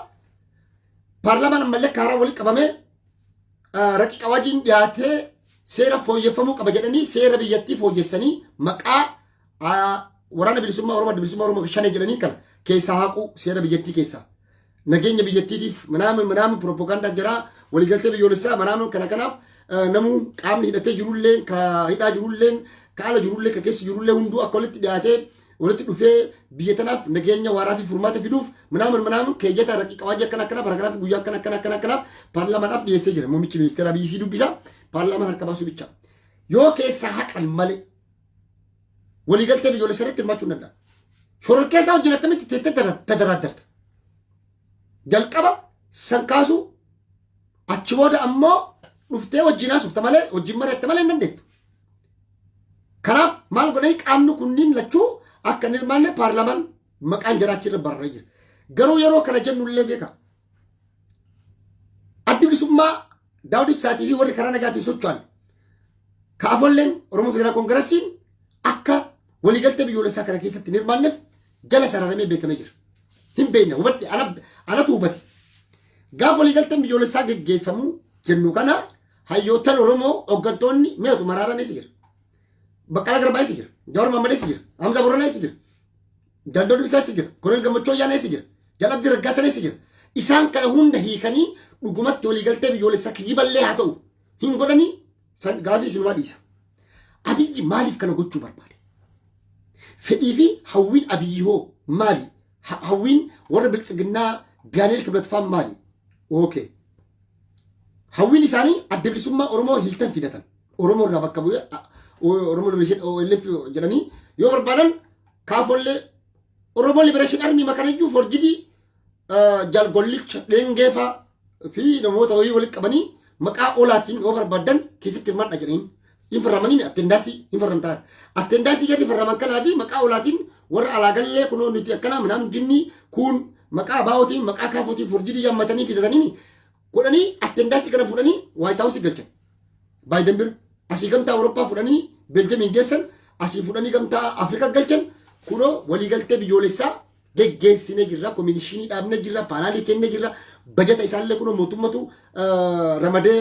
paarlaamaan ammallee karaa walitti qabamee raqiqa wajiin dhiyaatee seera fooyyeffamuu qaba jedhanii seera biyyattii fooyyessanii maqaa waraana bilisummaa Oromoo adda bilisummaa Oromoo shanee jedhanii kana keessaa haquu seera biyyattii keessaa. Nageenya biyyattiitiif manaamin propaganda jira waliigaltee biyyoolessaa manaamin kana kanaaf namuu qaamni hidhatee jirullee ka hidhaa jirullee ka ala jirullee ka keessa jirullee hunduu akka walitti dhiyaatee walitti dhufee biyya tanaaf nageenya waaraa fi furmaata fiduuf manaamin keeyyata raqiqa waajii akkana paragraafii guyyaa akkanaaf paarlaamaadhaaf dhiyeessee jira. Muummichi ministeera biyyisii dubbisaa paarlaamaan harka baasuu bicha. Yoo keessaa haqan malee waliigaltee biyyoolessaa irratti hirmaachuu hin danda'a. Shororkeessaa hojii akkamitti teettee tadaraaddarta. Jalqaba san kaasuu achi booda ammoo dhuftee wajjin haasofta malee wajjin mari'atta malee hin dandeettu. Kanaaf maal godhanii qaamni kunniin lachuu akka hin hirmaanne paarlaamaan maqaan jaraachi irra barreeffamee jira. Garuu yeroo kana jennullee beeka. Addi bilisummaa Daawud Ibsaatii fi warri karaa nagaatiin socho'an kaafolleen Oromoo Federaal Koongiresiin akka waliigaltee biyyoolessaa kana keessatti hin hirmaanneef jala sararamee beekamee jira. Hin beekne hubadhe anatu hubate. Gaafa waliigalteen biyyoolessaa geggeeffamuu jennu kana hayyootaan Oromoo hooggantoonni meetu Maraaraan eessa jira? Baqqalaa Garbaa eessa jira? Jawaar Mohaammed eessa jira? Hamza Boronaa eessa jira? Dandoo Dubbisaa eessa jira? Koloneel Gammachuu Ayyaanaa eessa jira? Jalabdii Raggaasaa eessa jira? Isaan kana hunda hiikanii dhugumatti waliigaltee biyyoolessaa kijiballee haa ta'u hin godhanii gaafii isinumaa dhiisa. Abiyyi maaliif kana gochuu barbaade? Fedhii fi hawwiin Abiyyi hoo maali? Hawwiin warra biltsiginnaa Daani'eel Kibret fa'aa maali? Okay. Hawwiin isaanii adda bilisummaa Oromoo hiltan fidatan. Oromoo irraa bakka bu'ee Oromoo Liberation jedhanii yoo barbaadan kaafollee Oromoo Liberation Army makanayyuu forjidii jalgollicha dheengeefaa fi namoota horii walitti qabanii maqaa olaatiin yoo barbaadan keessatti hirmaadha jedhanii hin farramanii attendaasii hin farramtaa. Attendaasii gadi farraman kanaa fi maqaa olaatiin warra alaagallee kunoo nuti akkana minaan jinni kun maqaa baa'ootiin maqaa kaafootiin forjidii yammatanii fidatanii godhanii attendaasii kana fudhanii White House galchan. Baayiden bir asii gamtaa Awurooppaa fudhanii Beeljeemiin geessan asii fudhanii gamtaa Afrikaa galchan kunoo waliigaltee biyyoolessaa geggeessinee jirra koominishinii dhaabnee jirra paanaalii kennee jirra bajata isaallee kunoo mootummatu ramadee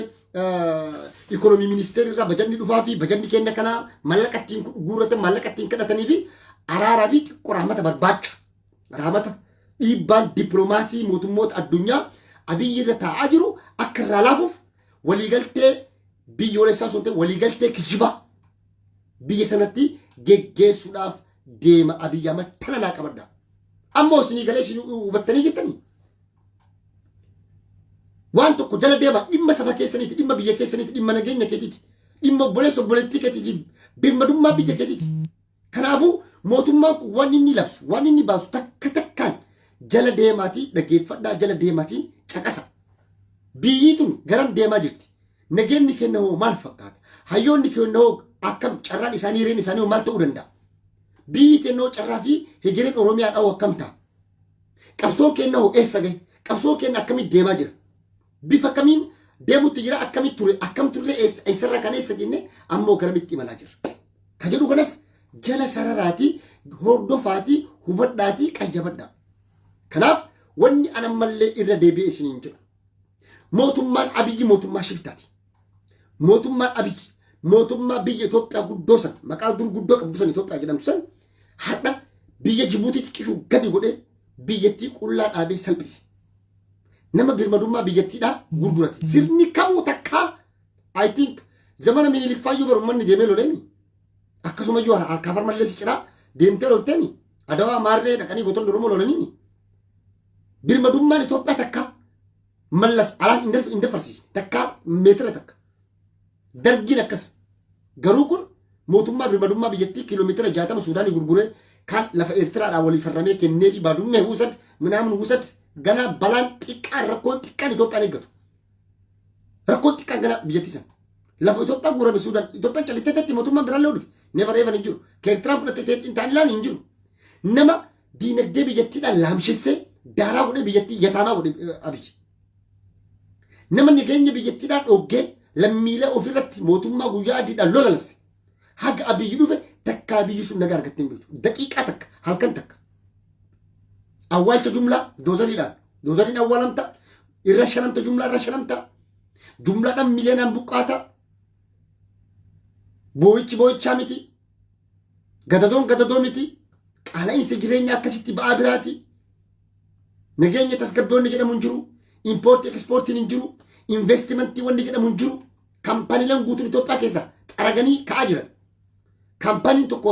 ikoonomii ministeerri irraa bajanni dhufaa fi bajanni kenna kanaa mallaqattiin guurratan mallaqattiin kadhatanii fi araaraa fi xiqqoo rahmata barbaacha rahmata dhiibbaan dippiloomaasii mootummoota addunyaa Abiyyi irra taa'aa jiru akka irraa laafuuf waliigaltee biyyoolessaa osoo ta'e waliigaltee kijibaa biyya sanatti geggeessuudhaaf deema Abiyyi Ahmad tana naa qabadda. Ammoo isinii galee isin hubattanii jirtanii. Waan tokko jala deema dhimma saba keessaniiti dhimma biyya keessaniiti dhimma nageenya keetiiti dhimma obboleettii keetiiti birmadummaa biyya keetiiti. Kanaafuu mootummaan kun waan inni labsu waan inni baasu takka takkaan jala deemaatii dhaggeeffadhaa jala deemaatii caqasa. Biyyi tun garam deemaa jirti. Nageenyi kenna hoo maal fakkaata? Hayyoonni kenna hoo akkam carraan isaanii reen isaanii hoo maal ta'uu danda'a? Biyyi tennoo carraa fi hejireen Oromiyaa dha'u akkam ta'a? Qabsoon kenna hoo eessa gahe? Qabsoon kenna akkamitti deemaa jira? Bifa akkamiin deemutti jira akkamitti ture akkam turre eessarraa kan eessa jenne ammoo garamitti imalaa jira. Ka jedhu kanas jala sararaatii hordofaatii hubadhaatii qayyabadhaa. Kanaaf wanni anammallee irra deebi'ee isiniin jedhu. Mootummaan Abiyyi mootummaa shiftaati. Mootummaan Abiyyi mootummaa biyya Itoophiyaa guddoo san maqaa dur guddoo qabdu san Itoophiyaa jedhamtu san har'a biyya Jibuutii xiqqishuu gadi godhee biyyattii qullaa dhaabee salphise. Nama birmadummaa biyyattiidhaa gurgurate. Sirni kamuu takkaa I think zamana Minilik faayyuu barummanni deemee loleemi. Akkasuma iyyuu harkaa farmallee si cidhaa deemtee lolteemi. Adawaa maarree dhaqanii gootonni Oromoo lolaniimi. Birmadummaan Itoophiyaa takkaa mallas alaa hin dafarsiisne takkaa meetira takka. Dargiin akkas. Garuu kun mootummaa birmadummaa biyyattii kiiloomeetira 60 Suudaanii gurguree kan lafa Eertiraadhaan walii farramee kennee fi baadummee huusat minaamin huusat gana balaan xiqqaan rakkoon xiqqaan Itoophiyaan eeggatu. Rakkoon xiqqaan gana biyyattii san. Lafa Itoophiyaa guurame Suudaan Itoophiyaan callisteetti mootummaan biraan lee'uuf never ever hin jiru. Keertiraan fudhatee intaan ilaan hin jiru. Nama diinagdee biyyattiidhaan laamshissee daaraa godhee biyyattii yataamaa godhee Abiyyi. Nama nageenya biyyattiidhaan dhoggee lammiilee ofirratti mootummaa guyyaa adiidhaan lola labse. Haga Abiyyi dhufe takka Abiyyi sun nagaa argattee hin beektu. Daqiiqaa takka halkan takka. Awwaalcha jumlaa doozariin awwaalamta irra shanamta jumlaa irra shanamta. Jumlaadhaan miliyoonaan buqqaata. Boo'ichaa miti. Gadadoo miti. Qaala'insa jireenya akkasitti ba'aa biraati. Nageenya tasgabboonni jedhamu hin jiru. Impoortii ekspoortiin hin jiru. Investimentii wanni jedhamu hin jiru. Kaampaniileen guutuun Itoophiyaa keessa xaraganii ka'aa jiran. Kaampaniin tokko